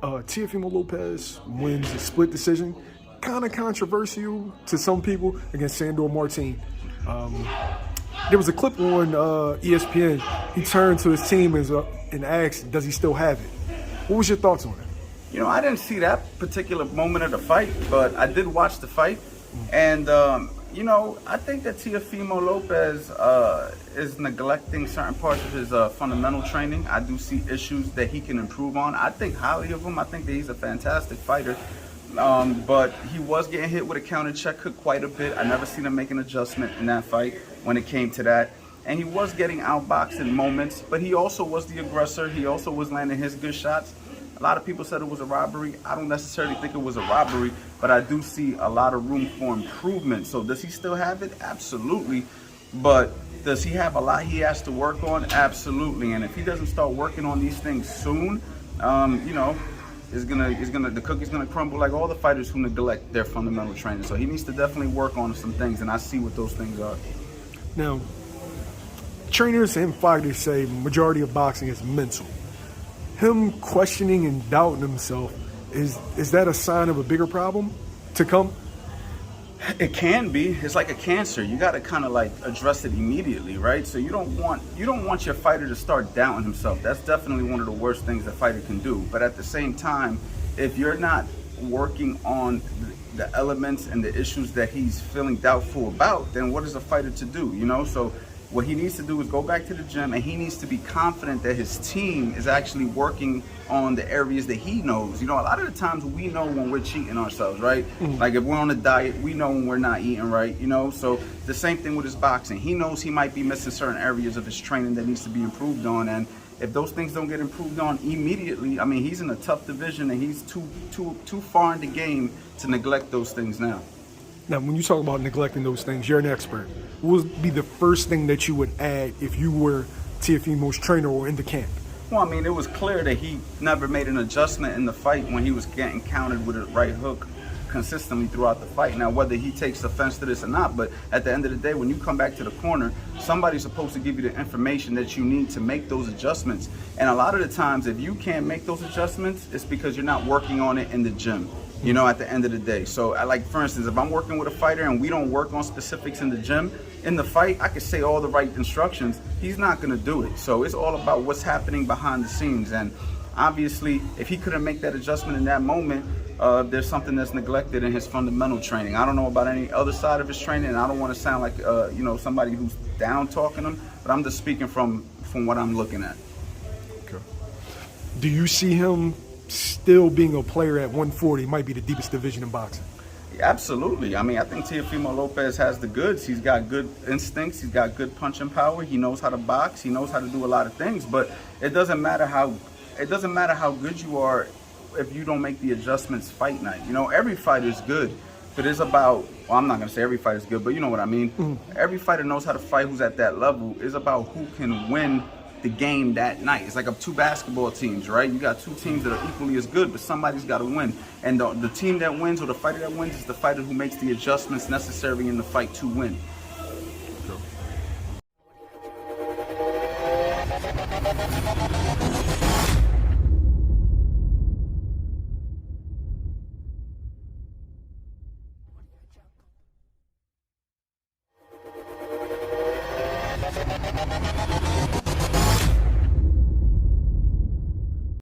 Teofimo Lopez wins a split decision, kind of controversial to some people, against Sandor Martin. There was a clip on ESPN. He turned to his team and asked, does he still have it? What was your thoughts on it? You know, I didn't see that particular moment of the fight, but I did watch the fight. And, you know, I think that Teofimo Lopez is neglecting certain parts of his fundamental training. I do see issues that he can improve on. I think highly of him. I think that he's a fantastic fighter. But he was getting hit with a counter check hook quite a bit. I never seen him make an adjustment in that fight when it came to that. And he was getting outboxed in moments, but he also was the aggressor. He also was landing his good shots. A lot of people said it was a robbery. I don't necessarily think it was a robbery, but I do see a lot of room for improvement. So does he still have it? Absolutely. But does he have a lot he has to work on? Absolutely. And if he doesn't start working on these things soon, you know, the cookie's gonna crumble like all the fighters who neglect their fundamental training. So he needs to definitely work on some things, and I see what those things are. Now, trainers and fighters say majority of boxing is mental. Him questioning and doubting himself, is that a sign of a bigger problem to come? It can be. It's like a cancer. You got to kind of like address it immediately, right? So you don't want your fighter to start doubting himself. That's definitely one of the worst things a fighter can do. But at the same time, if you're not working on the elements and the issues that he's feeling doubtful about, then what is a fighter to do? You know, so what he needs to do is go back to the gym, and he needs to be confident that his team is actually working on the areas that he knows. You know, a lot of the times we know when we're cheating ourselves, right? Like if we're on a diet, we know when we're not eating right, you know? So the same thing with his boxing. He knows he might be missing certain areas of his training that needs to be improved on, and if those things don't get improved on immediately, I mean, he's in a tough division, and he's too far in the game to neglect those things now. Now, when you talk about neglecting those things, you're an expert. What would be the first thing that you would add if you were Teofimo's trainer or in the camp? Well, I mean, it was clear that he never made an adjustment in the fight when he was getting countered with a right hook consistently throughout the fight. Now, whether he takes offense to this or not, but at the end of the day, when you come back to the corner, somebody's supposed to give you the information that you need to make those adjustments. And a lot of the times, if you can't make those adjustments, it's because you're not working on it in the gym, you know, at the end of the day. So, for instance, if I'm working with a fighter and we don't work on specifics in the gym, in the fight, I could say all the right instructions. He's not going to do it. So it's all about what's happening behind the scenes. And obviously, if he couldn't make that adjustment in that moment, there's something that's neglected in his fundamental training. I don't know about any other side of his training, and I don't want to sound like you know, somebody who's down talking him, but I'm just speaking from what I'm looking at. Okay. Do you see him still being a player at 140? Might be the deepest division in boxing. Yeah, absolutely. I mean, I think Teofimo Lopez has the goods. He's got good instincts. He's got good punching power. He knows how to box. He knows how to do a lot of things. But it doesn't matter how good you are if you don't make the adjustments fight night. You know, every fighter is good, but it's about, well, I'm not going to say every fighter is good, but you know what I mean. Every fighter knows how to fight who's at that level. It's about who can win the game that night. It's like two basketball teams, right? You got two teams that are equally as good, but somebody's got to win. And the team that wins, or the fighter that wins, is the fighter who makes the adjustments necessary in the fight to win. Sure.